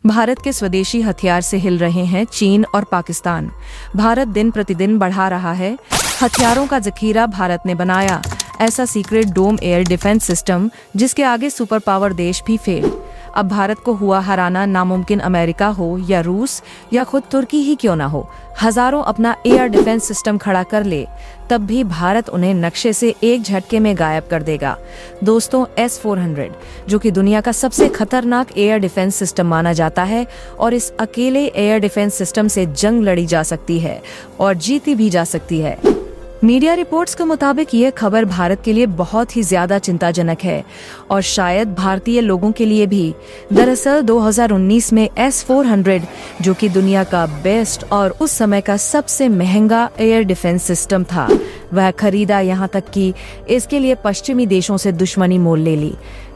भारत के स्वदेशी हथियार से हिल रहे हैं चीन और पाकिस्तान। भारत दिन प्रतिदिन बढ़ा रहा है हथियारों का जखीरा। भारत ने बनाया ऐसा सीक्रेट डोम एयर डिफेंस सिस्टम जिसके आगे सुपर पावर देश भी फेल। अब भारत को हुआ हराना नामुमकिन। अमेरिका हो या रूस या खुद तुर्की ही क्यों ना हो, हजारों अपना एयर डिफेंस सिस्टम खड़ा कर ले, तब भी भारत उन्हें नक्शे से एक झटके में गायब कर देगा। दोस्तों, S-400 जो कि दुनिया का सबसे खतरनाक एयर डिफेंस सिस्टम माना जाता है, और इस अकेले एयर डिफेंस सिस्टम से जंग लड़ी जा सकती है और जीती भी जा सकती है। मीडिया रिपोर्ट्स के मुताबिक ये खबर भारत के लिए बहुत ही ज्यादा चिंताजनक है और शायद भारतीय लोगों के लिए भी। दरअसल 2019 में S-400 जो कि दुनिया का बेस्ट और उस समय का सबसे महंगा एयर डिफेंस सिस्टम था, वह खरीदा, यहाँ तक कि इसके लिए पश्चिमी देशों से दुश्मनी मोल ले ली।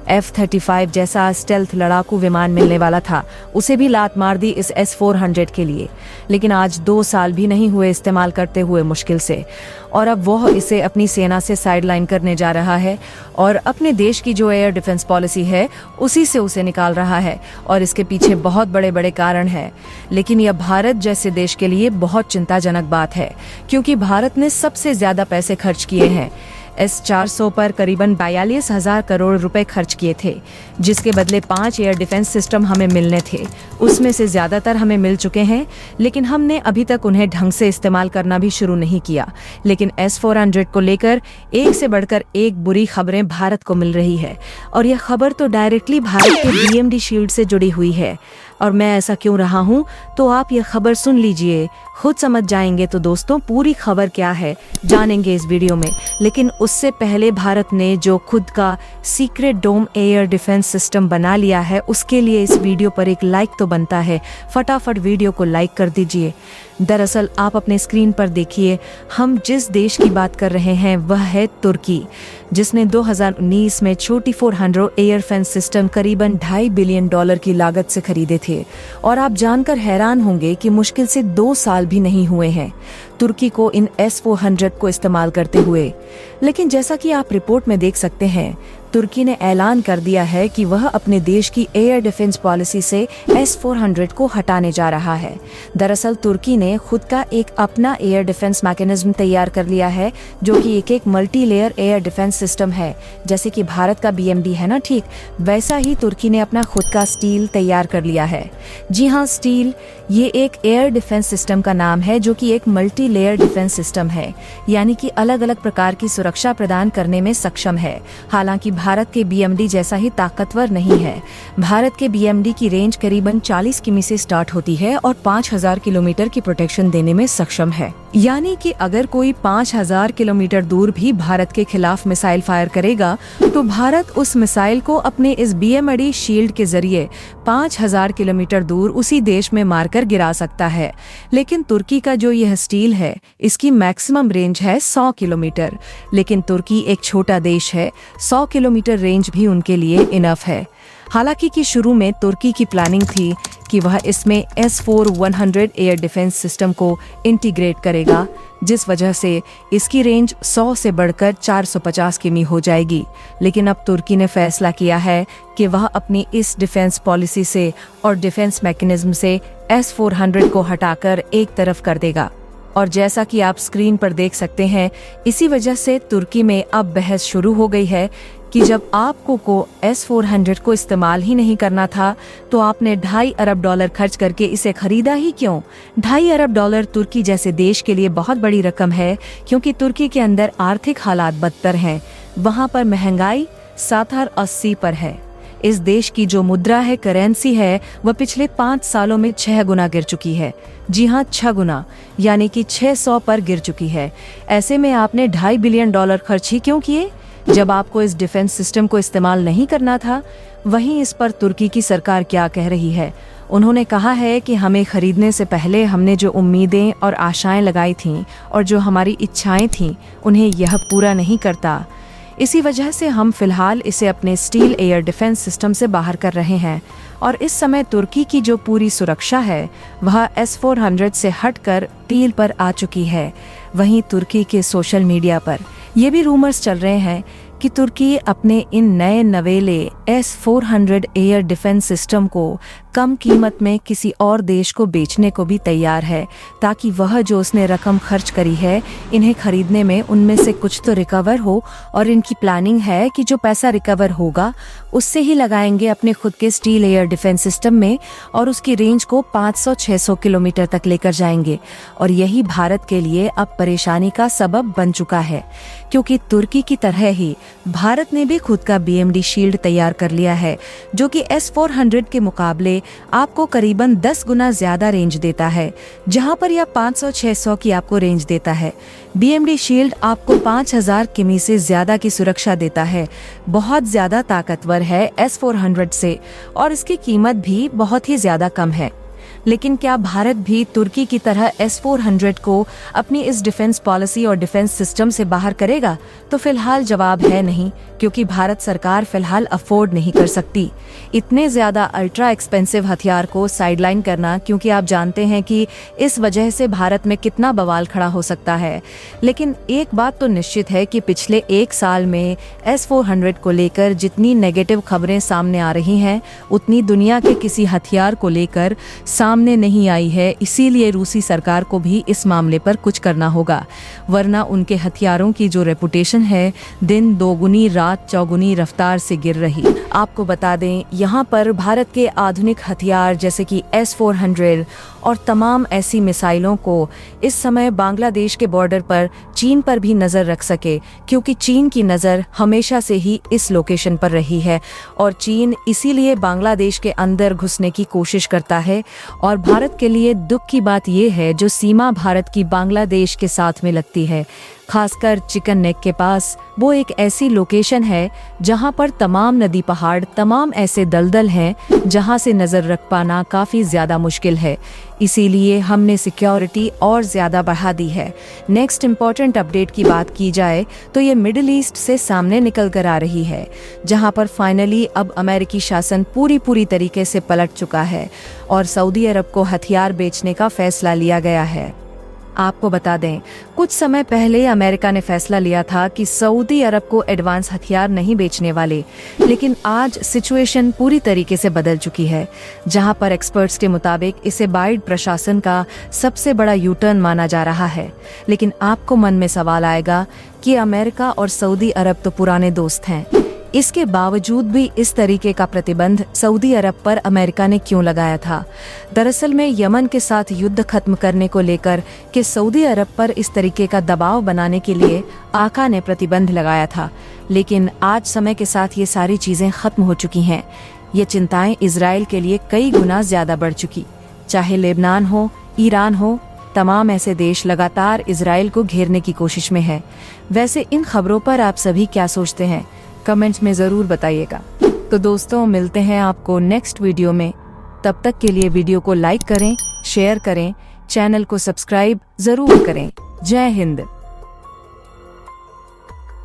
F-35 जैसा स्टेल्थ लड़ाकू विमान मिलने वाला था, उसे भी लात मार दी इस S-400 के लिए। लेकिन आज 2 साल भी नहीं हुए इस्तेमाल करते हुए मुश्किल से, और अब वह इसे अपनी सेना से साइडलाइन करने जा रहा है और अपने देश की जो एयर डिफेंस पॉलिसी है उसी से उसे निकाल रहा है। और इसके पीछे बहुत बड़े बड़े कारण हैं। लेकिन यह भारत जैसे देश के लिए बहुत चिंताजनक बात है, क्योंकि भारत ने सबसे ज्यादा पैसे खर्च किए हैं। S-400 पर करीबन 42,000 करोड़ रुपए खर्च किए थे, जिसके बदले 5 एयर डिफेंस सिस्टम हमें मिलने थे। उसमें से ज्यादातर हमें मिल चुके हैं, लेकिन हमने अभी तक उन्हें ढंग से इस्तेमाल करना भी शुरू नहीं किया। लेकिन S-400 को लेकर एक से बढ़कर एक बुरी खबरें भारत को मिल रही है, और यह खबर तो डायरेक्टली भारत के BMD शील्ड से जुड़ी हुई है। और मैं ऐसा क्यों रहा हूँ, तो आप यह खबर सुन लीजिए, खुद समझ जाएंगे। तो दोस्तों, पूरी खबर क्या है जानेंगे इस वीडियो में। लेकिन उससे पहले भारत ने जो खुद का सीक्रेट डोम एयर डिफेंस सिस्टम बना लिया है, उसके लिए इस वीडियो पर एक लाइक तो बनता है। फटाफट वीडियो को लाइक कर दीजिए। दरअसल आप अपने स्क्रीन पर देखिए, हम जिस देश की बात कर रहे हैं वह है तुर्की, जिसने 2019 में छोटी 400 एयर डिफेंस सिस्टम करीबन $2.5 बिलियन की लागत से खरीदे थे। और आप जानकर हैरान होंगे कि मुश्किल से 2 साल भी नहीं हुए हैं तुर्की को इन S-400 को इस्तेमाल करते हुए। लेकिन जैसा कि आप रिपोर्ट में देख सकते हैं, तुर्की ने ऐलान कर दिया है कि वह अपने देश की एयर डिफेंस पॉलिसी से S-400 को हटाने जा रहा है। दरअसल तुर्की ने खुद का एक अपना एयर डिफेंस मैकेनिज्म तैयार कर लिया है, जो कि एक multi layer air defence system है। जैसे कि भारत का BMD है ना, ठीक वैसा ही तुर्की ने अपना खुद का स्टील तैयार कर लिया है। जी हाँ, स्टील ये एक एयर डिफेंस सिस्टम का नाम है, जो कि एक मल्टी लेयर डिफेंस सिस्टम है, यानी कि अलग अलग प्रकार की सुरक्षा प्रदान करने में सक्षम है। हालांकि भारत के BMD जैसा ही ताकतवर नहीं है। भारत के BMD की रेंज करीबन 40 किमी से स्टार्ट होती है और 5,000 किलोमीटर की प्रोटेक्शन देने में सक्षम है। यानी कि अगर कोई 5,000 किलोमीटर दूर भी भारत के खिलाफ मिसाइल फायर करेगा, तो भारत उस मिसाइल को अपने इस BMD शील्ड के जरिए 5,000 किलोमीटर दूर उसी देश में मारकर गिरा सकता है। लेकिन तुर्की का जो यह स्टील है, इसकी मैक्सिमम रेंज है 100 किलोमीटर। लेकिन तुर्की एक छोटा देश है, 100 किलोमीटर रेंज भी उनके लिए इनफ है। हालांकि कि शुरू में तुर्की की प्लानिंग थी कि वह इसमें S-400 एयर डिफेंस सिस्टम को इंटीग्रेट करेगा, जिस वजह से इसकी रेंज 100 से बढ़कर 450 किमी हो जाएगी। लेकिन अब तुर्की ने फैसला किया है कि वह अपनी इस डिफेंस पॉलिसी से और डिफेंस मैकेनिज्म से S-400 को हटाकर एक तरफ कर देगा। और जैसा कि आप स्क्रीन पर देख सकते हैं, इसी वजह से तुर्की में अब बहस शुरू हो गई है कि जब आपको S-400 को इस्तेमाल ही नहीं करना था, तो आपने $2.5 अरब खर्च करके इसे खरीदा ही क्यों। $2.5 अरब तुर्की जैसे देश के लिए बहुत बड़ी रकम है, क्योंकि तुर्की के अंदर आर्थिक हालात बदतर हैं। वहां पर महंगाई 70-80 पर है। इस देश की जो मुद्रा है, करेंसी है, वह पिछले 5 सालों में 6 गुना गिर चुकी है। जी हाँ, 6 गुना, यानी कि 600 पर गिर चुकी है। ऐसे में आपने $2.5 बिलियन खर्च ही क्यों किए, जब आपको इस डिफेंस सिस्टम को इस्तेमाल नहीं करना था। वहीं इस पर तुर्की की सरकार क्या कह रही है। उन्होंने कहा है कि हमें खरीदने से पहले हमने जो उम्मीदें और आशाएं लगाई थीं और जो हमारी इच्छाएं थीं, उन्हें यह पूरा नहीं करता। इसी वजह से हम फिलहाल इसे अपने स्टील एयर डिफेंस सिस्टम से बाहर कर रहे हैं। और इस समय तुर्की की जो पूरी सुरक्षा है, वह S-400 से हटकर स्टील पर आ चुकी है। वहीं तुर्की के सोशल मीडिया पर ये भी रूमर्स चल रहे हैं कि तुर्की अपने इन नए नवेले S-400 एयर डिफेंस सिस्टम को कम कीमत में किसी और देश को बेचने को भी तैयार है, ताकि वह जो उसने रकम खर्च करी है इन्हें खरीदने में उनमें से कुछ तो रिकवर हो। और इनकी प्लानिंग है कि जो पैसा रिकवर होगा उससे ही लगाएंगे अपने खुद के स्टील एयर डिफेंस सिस्टम में और उसकी रेंज को 500-600 किलोमीटर तक लेकर जाएंगे। और यही भारत के लिए अब परेशानी का सबब बन चुका है, क्योंकि तुर्की की तरह ही भारत ने भी खुद का BMD शील्ड तैयार कर लिया है, जो कि S-400 के मुकाबले आपको करीबन 10 गुना ज्यादा रेंज देता है, जहां पर यह 500-600 की आपको रेंज देता है। BMD शील्ड आपको 5000 किमी से ज्यादा की सुरक्षा देता है, बहुत ज्यादा ताकतवर है S-400 से, और इसकी कीमत भी बहुत ही ज्यादा कम है। लेकिन क्या भारत भी तुर्की की तरह S-400 को अपनी इस डिफेंस पॉलिसी और डिफेंस सिस्टम से बाहर करेगा? तो फिलहाल जवाब है नहीं, क्योंकि भारत सरकार फिलहाल अफोर्ड नहीं कर सकती इतने ज्यादा अल्ट्रा एक्सपेंसिव हथियार को साइडलाइन करना, क्योंकि आप जानते हैं कि इस वजह से भारत में कितना बवाल खड़ा हो सकता है। लेकिन एक बात तो निश्चित है कि पिछले 1 साल में S-400 को लेकर जितनी नेगेटिव खबरें सामने आ रही हैं, उतनी दुनिया के किसी हथियार को लेकर सामने नहीं आई है। इसीलिए रूसी सरकार को भी इस मामले पर कुछ करना होगा, वरना उनके हथियारों की जो रेपुटेशन है दिन दोगुनी रात चौगुनी रफ्तार से गिर रही। आपको बता दें, यहाँ पर भारत के आधुनिक हथियार जैसे कि S-400 और तमाम ऐसी मिसाइलों को इस समय बांग्लादेश के बॉर्डर पर चीन पर भी नजर रख सके, क्योंकि चीन की नजर हमेशा से ही इस लोकेशन पर रही है और चीन इसीलिए बांग्लादेश के अंदर घुसने की कोशिश करता है। और भारत के लिए दुख की बात यह है, जो सीमा भारत की बांग्लादेश के साथ में लगती है, खासकर चिकन नेक के पास, वो एक ऐसी लोकेशन है जहां पर तमाम नदी पहाड़, तमाम ऐसे दलदल हैं जहां से नजर रख पाना काफी ज्यादा मुश्किल है। इसीलिए हमने सिक्योरिटी और ज्यादा बढ़ा दी है। नेक्स्ट इम्पॉर्टेंट अपडेट की बात की जाए तो ये मिडिल ईस्ट से सामने निकल कर आ रही है, जहां पर फाइनली अब अमेरिकी शासन पूरी तरीके से पलट चुका है और सऊदी अरब को हथियार बेचने का फैसला लिया गया है। आपको बता दें, कुछ समय पहले अमेरिका ने फैसला लिया था कि सऊदी अरब को एडवांस हथियार नहीं बेचने वाले, लेकिन आज सिचुएशन पूरी तरीके से बदल चुकी है, जहां पर एक्सपर्ट्स के मुताबिक इसे बाइडेन प्रशासन का सबसे बड़ा यूटर्न माना जा रहा है। लेकिन आपको मन में सवाल आएगा कि अमेरिका और सऊदी अरब तो पुराने दोस्त हैं, इसके बावजूद भी इस तरीके का प्रतिबंध सऊदी अरब पर अमेरिका ने क्यों लगाया था? दरअसल में यमन के साथ युद्ध खत्म करने को लेकर कि सऊदी अरब पर इस तरीके का दबाव बनाने के लिए आका ने प्रतिबंध लगाया था। लेकिन आज समय के साथ ये सारी चीजें खत्म हो चुकी हैं। ये चिंताएं इजराइल के लिए कई गुना ज्यादा बढ़ चुकी। चाहे लेबनान हो, ईरान हो, तमाम ऐसे देश लगातार इजराइल को घेरने की कोशिश में है। वैसे इन खबरों पर आप सभी क्या सोचते हैं? कमेंट्स में ज़रूर बताइएगा। तो दोस्तों, मिलते हैं आपको नेक्स्ट वीडियो में। तब तक के लिए वीडियो को लाइक करें, शेयर करें, चैनल को सब्सक्राइब ज़रूर करें। जय हिंद।